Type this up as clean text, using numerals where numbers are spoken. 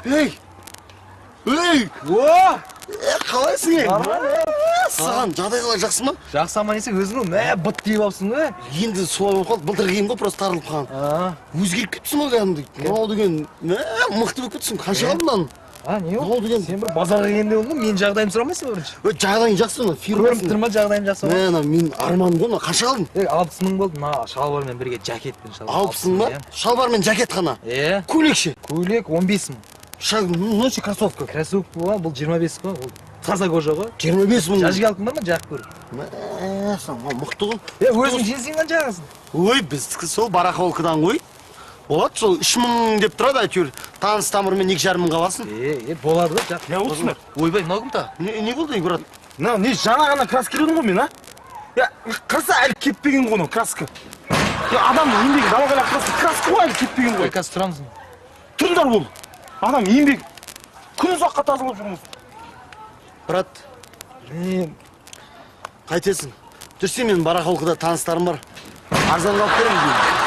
Ey! Ey! О! Қалайсың ең? Нормально. Саған жағдайлар жақсы ма? Жақсы аман есен өзің быт дейіп алыпсың ғой. Енді солай болып қалды, былтыр киім ғой, просто тарылып қалған. Өзгеріп кетіпсің ғой кәдімгідей. Мынау деген мықты болып кетіпсің. Қанша алдың мынаны? Не Мынау ол? деген. Сен бір базарға келгенде болдың, менің жағдайымды сұрамайсың ба бірінші? Жағдайың жақсы ма? Көріп тұрма жағдайым жақсы ма? Мен арманым ғой, қанша алдың? 60 мың болды, мына шалбармен бірге жакетпен шалбар. 60 ба? Шалбар мен жакет қана. Көйлек ше? Көйлек 15 мың. Ночи кроссовка. Кроссовка бұл 25 қой. Ол таза кожа ғой. 25 мың. Жажге алып бар ма, жақ көр. Мықты ғой. Өзің жеңсең қанша жағасың? Ой, біздікі сол барахолкадан ғой. Болады, сол 3 мың деп тұрады, әйтеуір таныс тамырмен 2,5 мыңға аласың. Болады ғой, жақ. Не болдысыңдар? Ойбай, мынау кім та? Не болды, брат? Не жаңа ғана краска келдің ғой мен, а? Қараса әлі кетпеген ғой краска. Адамның еңбегі далаға краска ғой әлі кетпеген ғой. Қазір тұрамыз. Тұрыңдар бол. Адам еңбек күн ұзаққа тазалап жүрміз. Брат, қайтесің? Жүрсе мен барахолкада таныстарым бар. Арзанға алып беремін деймін.